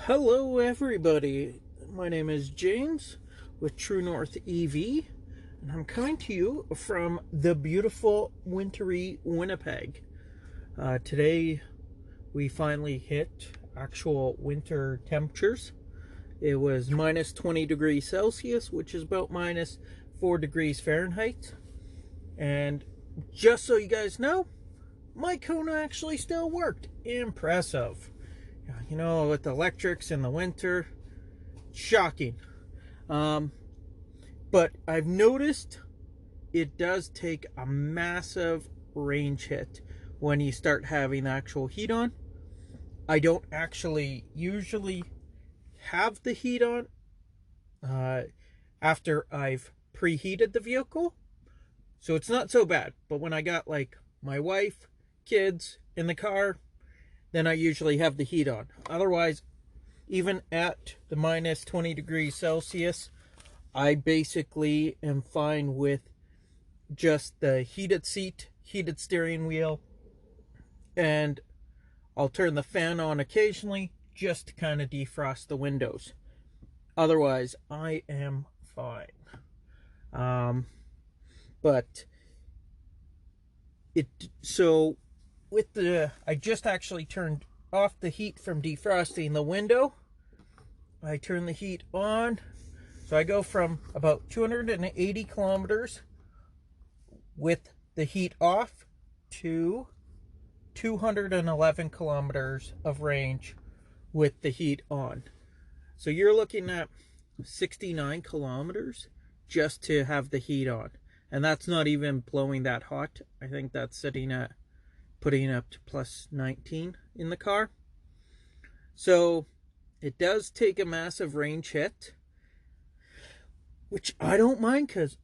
Hello everybody, my name is James with True North EV, and I'm coming to you from the beautiful wintry Winnipeg. Today we finally hit actual winter temperatures. It was minus 20 degrees Celsius, which is about minus 4 degrees Fahrenheit. And just so you guys know, my Kona actually still worked. Impressive. You know, with the electrics in the winter, shocking. But I've noticed it does take a massive range hit when you start having actual heat on. I don't actually usually have the heat on after I've preheated the vehicle, so it's not so bad. But when I got like my wife, kids in the car, then I usually have the heat on. Otherwise, even at the minus 20 degrees Celsius, I basically am fine with just the heated seat, heated steering wheel, and I'll turn the fan on occasionally just to kind of defrost the windows. Otherwise, I am fine. I just actually turned off the heat from defrosting the window. I turn the heat on, so I go from about 280 kilometers with the heat off to 211 kilometers of range with the heat on. So you're looking at 69 kilometers just to have the heat on, and that's not even blowing that hot. I think that's sitting at putting up to plus 19 in the car. So it does take a massive range hit, which I don't mind, because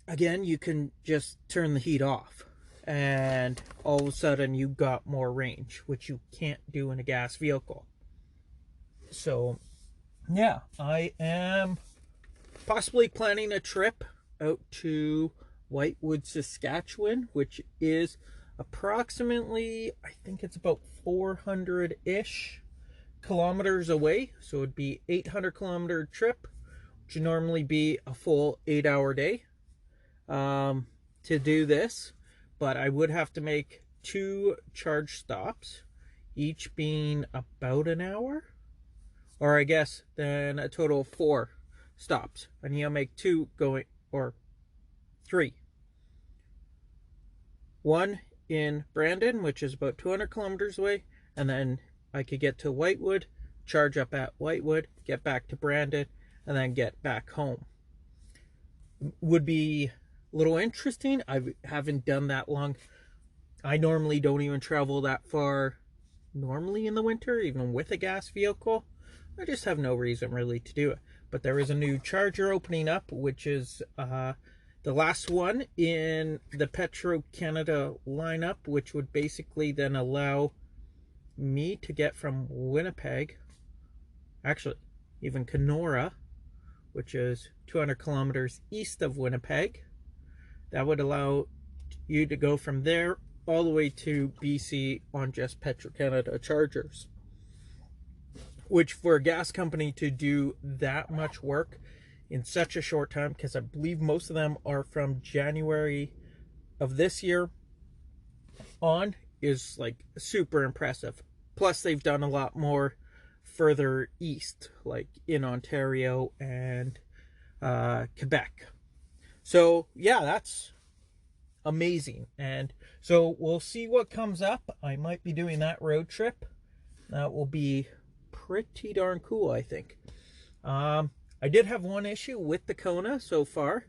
again, you can just turn the heat off and all of a sudden you got more range, which you can't do in a gas vehicle. So yeah, I am possibly planning a trip out to Whitewood, Saskatchewan, which is approximately, I think it's about 400-ish kilometers away. So it'd be 800-kilometer trip, which would normally be a full 8-hour day to do this. But I would have to make 2 charge stops, each being about an hour, or I guess then a total of 4 stops. And you'll make 2 going, or 3. One in Brandon, which is about 200 kilometers away, and then I could get to Whitewood, charge up at Whitewood, get back to Brandon, and then get back home. Would be a little interesting. I haven't done that long. I normally don't even travel that far normally in the winter, even with a gas vehicle. I just have no reason really to do it. But there is a new charger opening up, which is the last one in the Petro-Canada lineup, which would basically then allow me to get from Winnipeg, actually even Kona, which is 200 kilometers east of Winnipeg. That would allow you to go from there all the way to BC on just Petro-Canada chargers. Which, for a gas company to do that much work in such a short time, because I believe most of them are from January of this year on, is like super impressive. Plus they've done a lot more further east, like in Ontario and Quebec. So yeah, that's amazing. And so we'll see what comes up. I might be doing that road trip. That will be pretty darn cool, I think. I did have one issue with the Kona so far.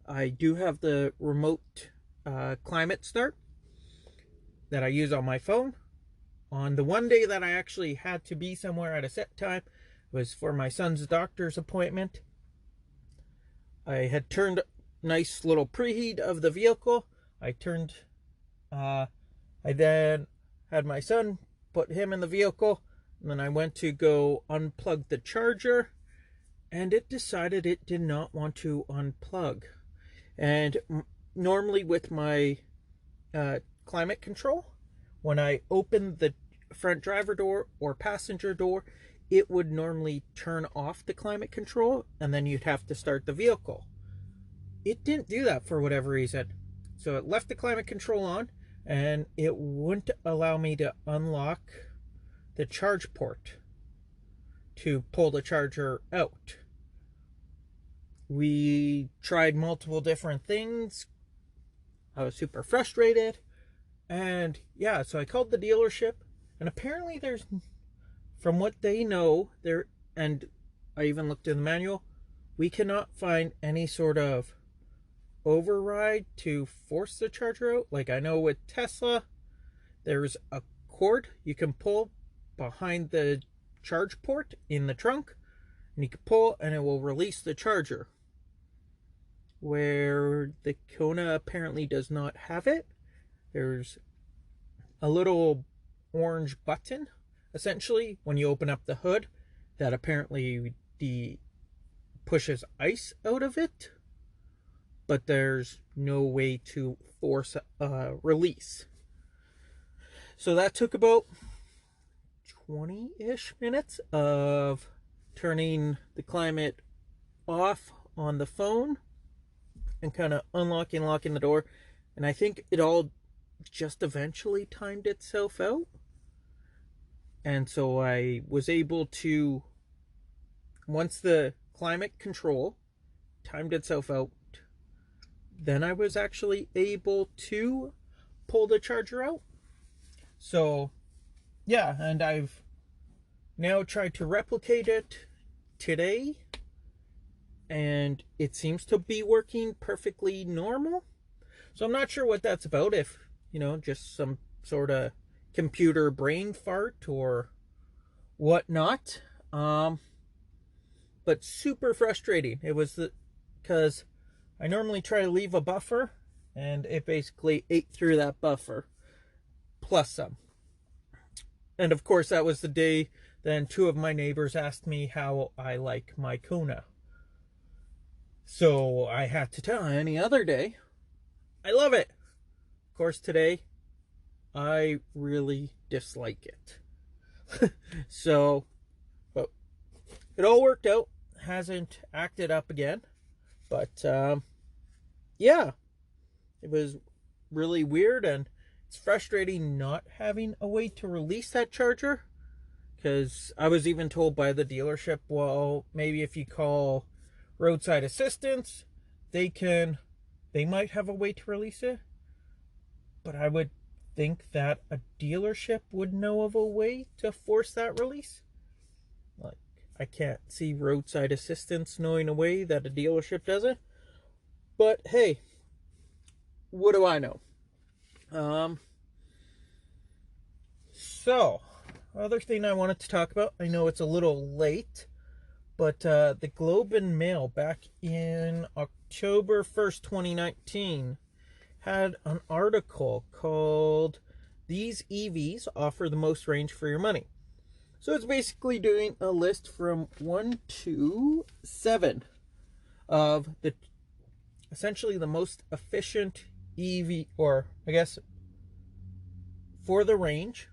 I do have the remote climate start that I use on my phone. On the one day that I actually had to be somewhere at a set time was for my son's doctor's appointment. I had turned nice little preheat of the vehicle. I then had my son put him in the vehicle, and then I went to go unplug the charger, and it decided it did not want to unplug. And normally with my climate control, when I open the front driver door or passenger door, it would normally turn off the climate control and then you'd have to start the vehicle. It didn't do that for whatever reason. So it left the climate control on and it wouldn't allow me to unlock the charge port to pull the charger out. We tried multiple different things. I was super frustrated. And yeah, so I called the dealership, and apparently there's, from what they know, there, and I even looked in the manual, we cannot find any sort of override to force the charger out. Like I know with Tesla, there's a cord you can pull behind the charge port in the trunk, and you can pull and it will release the charger. Where the Kona apparently does not have it, there's a little orange button, essentially, when you open up the hood, that apparently pushes ice out of it, but there's no way to force a release. So that took about 20-ish minutes of turning the climate off on the phone and kind of unlocking, locking the door. And I think it all just eventually timed itself out. And so I was able to, once the climate control timed itself out, then I was actually able to pull the charger out. So yeah, and I've now tried to replicate it today, and it seems to be working perfectly normal. So I'm not sure what that's about, if, you know, just some sort of computer brain fart or whatnot. But super frustrating. It was because I normally try to leave a buffer, and it basically ate through that buffer, plus some. And of course, that was the day then two of my neighbors asked me how I like my Kona. So I had to tell any other day, I love it. Of course, today, I really dislike it. So, but it all worked out. Hasn't acted up again. But, yeah, it was really weird, and it's frustrating not having a way to release that charger. Because I was even told by the dealership, well, maybe if you call roadside assistance, they might have a way to release it. But I would think that a dealership would know of a way to force that release. Like, I can't see roadside assistance knowing a way that a dealership does it. But hey, what do I know? So, other thing I wanted to talk about, I know it's a little late, but the Globe and Mail back in October 1st, 2019 had an article called "These EVs Offer the Most Range for Your Money." So it's basically doing a list from 1 to 7 of essentially the most efficient EV, or I guess for the range,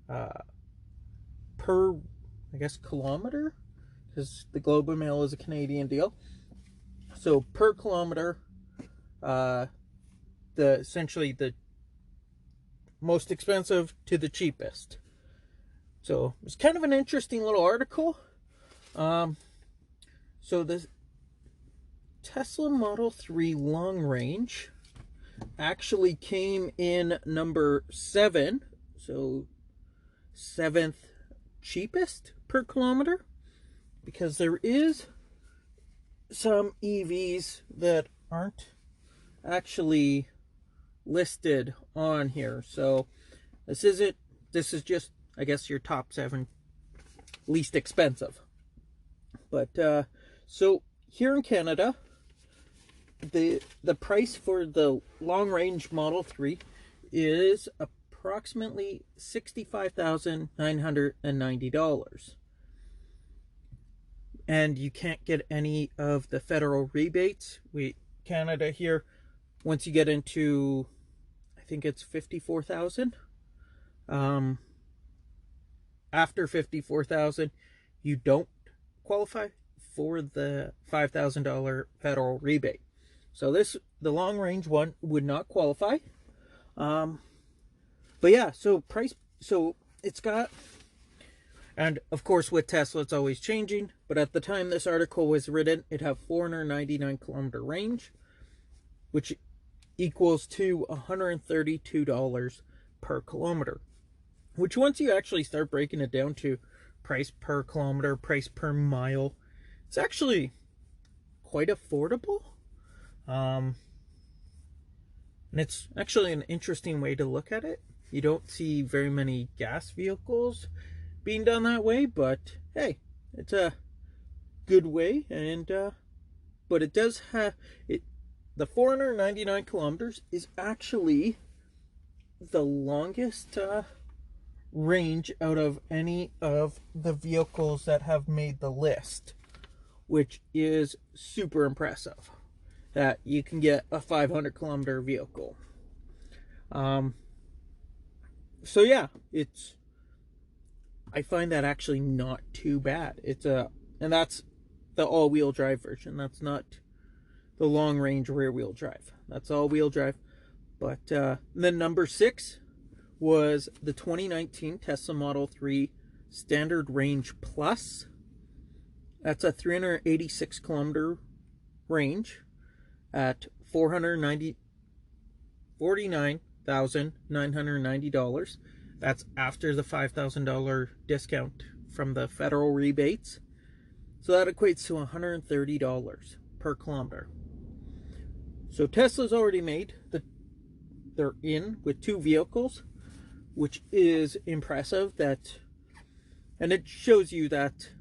per, I guess, kilometer, because the Globe and Mail is a Canadian deal. So per kilometer, essentially the most expensive to the cheapest. So it's kind of an interesting little article. So the Tesla Model 3 long range actually came in number 7, so 7th cheapest per kilometer, because there is some EVs that aren't actually listed on here. So this is just, I guess, your top 7 least expensive. But so here in Canada, the price for the long range Model 3 is approximately $65,990. And you can't get any of the federal rebates. Canada here, once you get into, I think it's 54,000, after 54,000, you don't qualify for the $5,000 federal rebate. So the long range one would not qualify. But yeah, so it's got, and of course with Tesla it's always changing, but at the time this article was written, it had 499 kilometer range, which equals to $132 per kilometer. Which once you actually start breaking it down to price per kilometer, price per mile, it's actually quite affordable. And it's actually an interesting way to look at it. You don't see very many gas vehicles being done that way, but hey, it's a good way. And but it does have it. The 499 kilometers is actually the longest range out of any of the vehicles that have made the list, which is super impressive that you can get a 500 kilometer vehicle. So yeah, I find that actually not too bad. And that's the all-wheel drive version. That's not the long range rear wheel drive. That's all-wheel drive. But then number 6 was the 2019 Tesla Model 3 Standard Range Plus. That's a 386 kilometer range at $49,990. That's after the $5,000 discount from the federal rebates. So that equates to $130 per kilometer. So Tesla's already made they're in with 2 vehicles, which is impressive. And it shows you that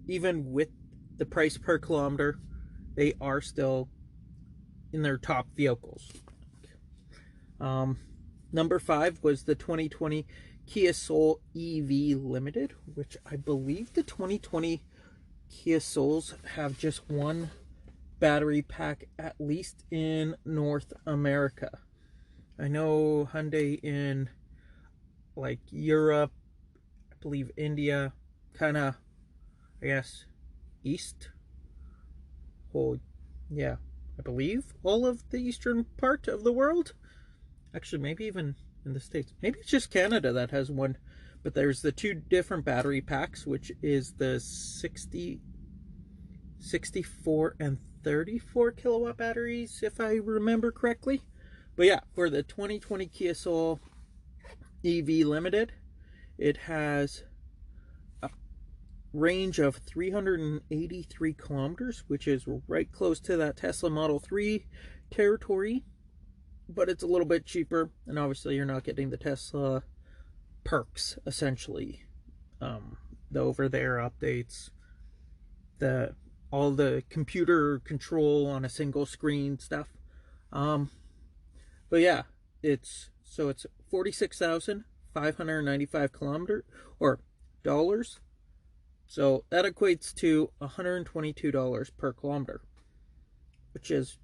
even with the price per kilometer, they are still in their top vehicles. Number 5 was the 2020 Kia Soul EV Limited, which I believe the 2020 Kia Souls have just one battery pack, at least in North America. I know Hyundai in like Europe, I believe India, kind of, I guess, east. Oh, yeah, I believe all of the eastern part of the world. Actually, maybe even in the States. Maybe it's just Canada that has one. But there's the 2 different battery packs, which is the 64 and 34 kilowatt batteries, if I remember correctly. But yeah, for the 2020 Kia Soul EV Limited, it has a range of 383 kilometers, which is right close to that Tesla Model 3 territory. But it's a little bit cheaper, and obviously you're not getting the Tesla perks, essentially. The over-the-air updates, all the computer control on a single screen stuff. But yeah, it's 46,595 kilometers or dollars. So that equates to $122 per kilometer, which is,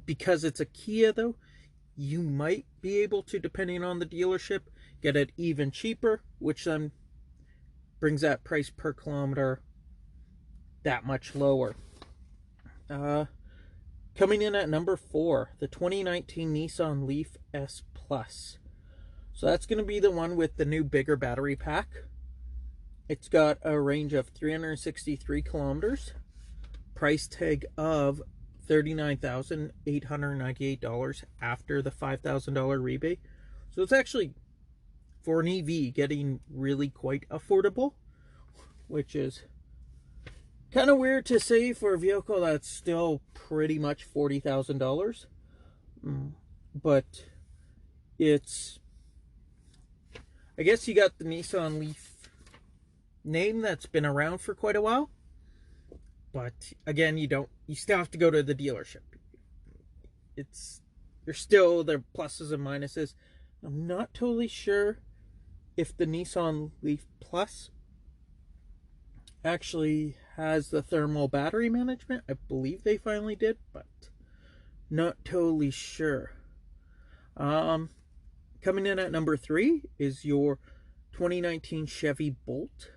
because it's a Kia though, you might be able to, depending on the dealership, get it even cheaper, which then brings that price per kilometer that much lower. Coming in at number 4, the 2019 Nissan Leaf S Plus. So that's going to be the one with the new bigger battery pack. It's got a range of 363 kilometers, price tag of $39,898 after the $5,000 rebate. So it's actually, for an EV, getting really quite affordable, which is kind of weird to say for a vehicle that's still pretty much $40,000. But it's, I guess you got the Nissan Leaf name that's been around for quite a while. But again, you still have to go to the dealership. There's still their pluses and minuses. I'm not totally sure if the Nissan Leaf Plus actually has the thermal battery management. I believe they finally did, but not totally sure. Coming in at number 3 is your 2019 Chevy Bolt.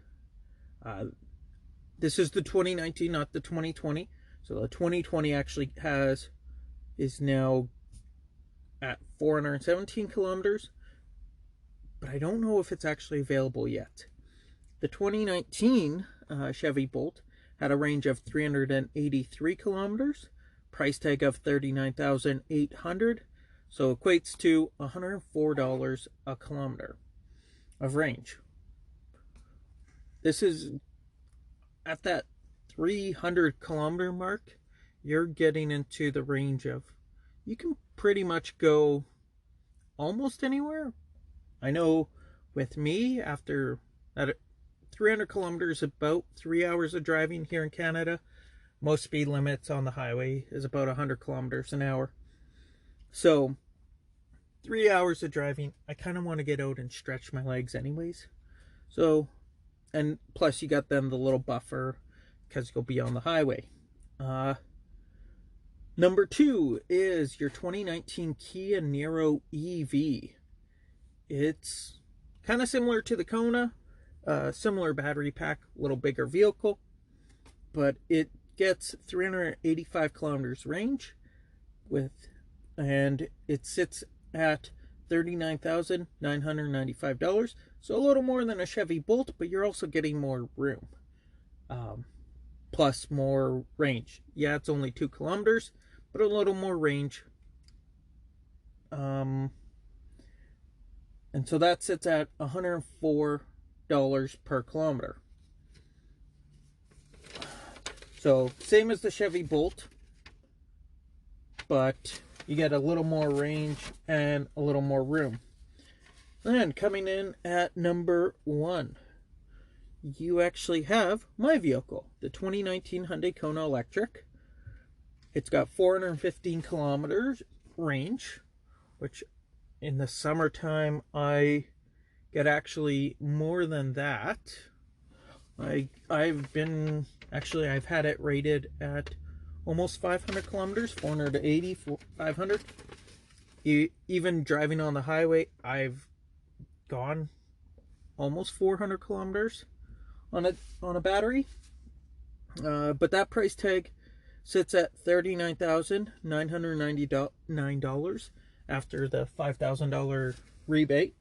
This is the 2019, not the 2020. So the 2020 actually is now at 417 kilometers, but I don't know if it's actually available yet. The 2019 Chevy Bolt had a range of 383 kilometers, price tag of $39,800, so equates to $104 a kilometer of range. This is at that 300 kilometer mark, you're getting into the range of, you can pretty much go almost anywhere. I know with me, after that 300 kilometers, about 3 hours of driving here in Canada. Most speed limits on the highway is about 100 kilometers an hour. So 3 hours of driving, I kind of want to get out and stretch my legs anyways. So, and plus you got then the little buffer because you'll be on the highway. Number 2 is your 2019 Kia Niro EV. It's kind of similar to the Kona, similar battery pack, a little bigger vehicle, but it gets 385 kilometers range and it sits at $39,995. So a little more than a Chevy Bolt, but you're also getting more room. Plus more range. Yeah, it's only 2 kilometers, but a little more range. And so that sits at $104 per kilometer. So same as the Chevy Bolt, but you get a little more range and a little more room. And coming in at number 1, you actually have my vehicle, the 2019 Hyundai Kona Electric. It's got 415 kilometers range, which in the summertime I get actually more than that. I've had it rated at almost 500 kilometers, 480, 500. Even driving on the highway, I've gone almost 400 kilometers on a battery. But that price tag sits at $39,999 after the $5,000 rebate.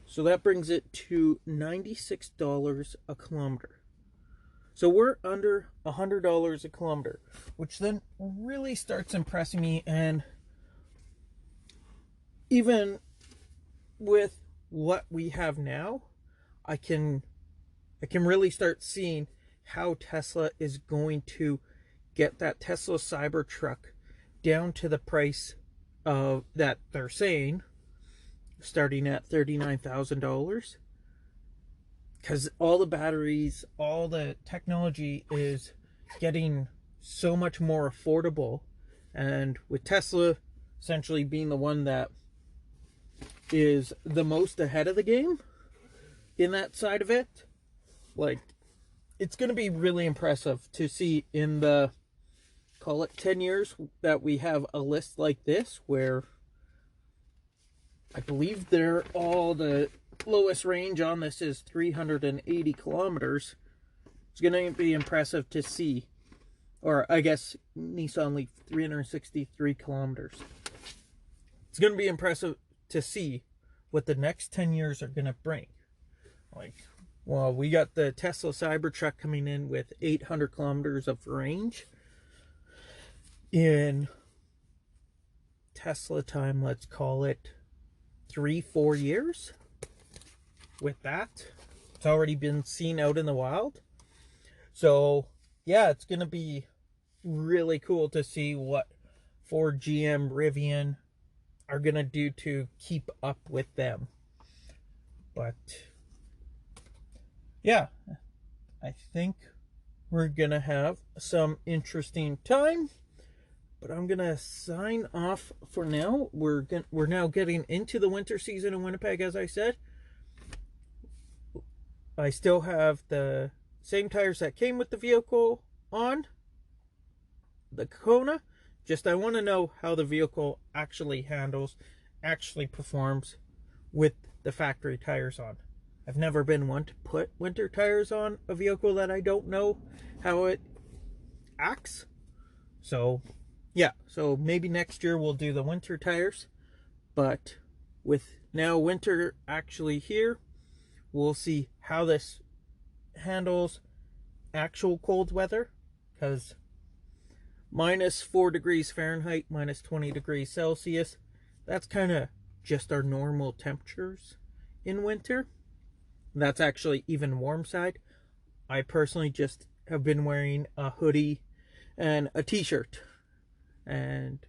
So that brings it to $96 a kilometer. So we're under $100 a kilometer, which then really starts impressing me. And even with what we have now, I can really start seeing how Tesla is going to get that Tesla Cybertruck down to the price of that they're saying, starting at $39,000. Because all the batteries, all the technology is getting so much more affordable. And with Tesla essentially being the one that is the most ahead of the game in that side of it, like, it's going to be really impressive to see in the, call it 10 years, that we have a list like this where I believe all the lowest range on this is 380 kilometers. It's going to be impressive to see, or I guess Nissan Leaf 363 kilometers. It's going to be impressive to see what the next 10 years are going to bring. Like, well, we got the Tesla Cybertruck coming in with 800 kilometers of range in Tesla time, let's call it 3-4 years. With that, it's already been seen out in the wild. So yeah, it's gonna be really cool to see what Ford, GM, Rivian are gonna do to keep up with them. But yeah, I think we're gonna have some interesting time. But I'm gonna sign off for now. We're now getting into the winter season in Winnipeg, as I said. I still have the same tires that came with the vehicle on the Kona. Just I want to know how the vehicle actually handles, actually performs. with the factory tires on. I've never been one to put winter tires on a vehicle that I don't know how it acts. So yeah, so maybe next year we'll do the winter tires. But with now winter actually here, we'll see how this handles actual cold weather, because -4 degrees Fahrenheit, -20 degrees Celsius, that's kind of just our normal temperatures in winter. That's actually even warm side. I personally just have been wearing a hoodie and a t-shirt and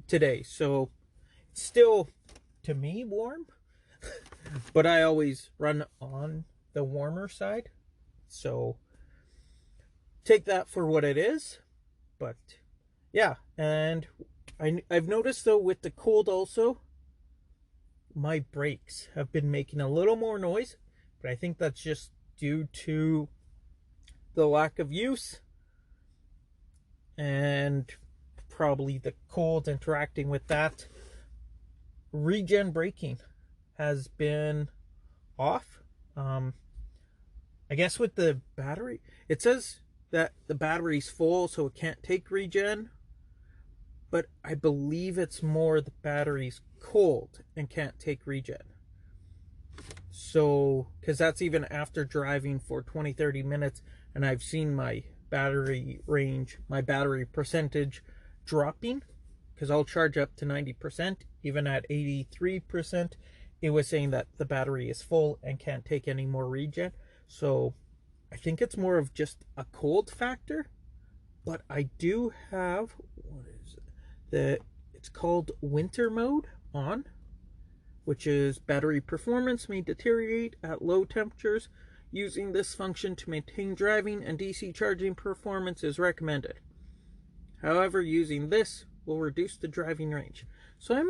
today, so it's still to me warm, but I always run on the warmer side, so take that for what it is. But yeah, and I've noticed though with the cold also, my brakes have been making a little more noise, but I think that's just due to the lack of use and probably the cold interacting with that. Regen braking has been off. I guess with the battery, it says that the battery's full so it can't take regen, but I believe it's more the battery's cold and can't take regen. So, because that's even after driving for 20-30 minutes, and I've seen my battery range, my battery percentage dropping, because I'll charge up to 90%, even at 83%, it was saying that the battery is full and can't take any more regen. So I think it's more of just a cold factor. But I do have, what is it? It's called winter mode on, which is battery performance may deteriorate at low temperatures. Using this function to maintain driving and DC charging performance is recommended. However, using this will reduce the driving range. So I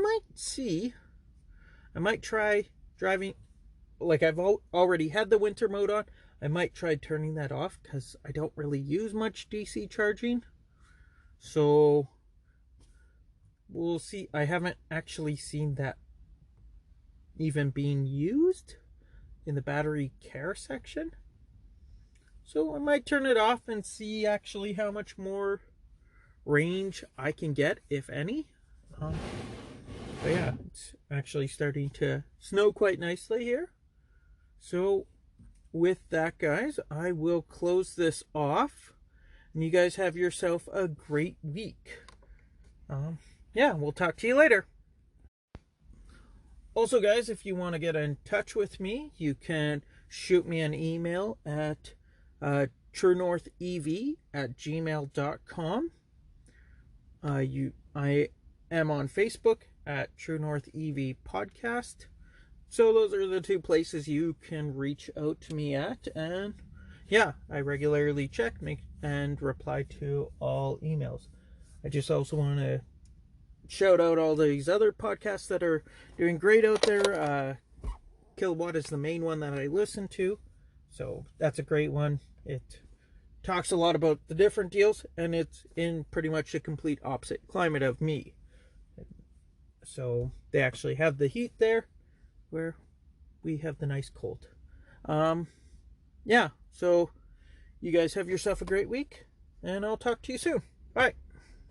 might try driving, like I've already had the winter mode on. I might try turning that off because I don't really use much DC charging. So we'll see. I haven't actually seen that even being used in the battery care section. So I might turn it off and see actually how much more range I can get, if any. But yeah, it's actually starting to snow quite nicely here. So with that, guys, I will close this off, and you guys have yourself a great week. Yeah, we'll talk to you later. Also, guys, if you want to get in touch with me, you can shoot me an email at truenorthev@gmail.com. I am on Facebook at True North EV Podcast. So those are the two places you can reach out to me at. And yeah, I regularly check and reply to all emails. I just also want to shout out all these other podcasts that are doing great out there. Kilowatt is the main one that I listen to, so that's a great one. It talks a lot about the different deals, and it's in pretty much the complete opposite climate of me. So they actually have the heat there, where we have the nice cold. Yeah, so you guys have yourself a great week, and I'll talk to you soon. Bye.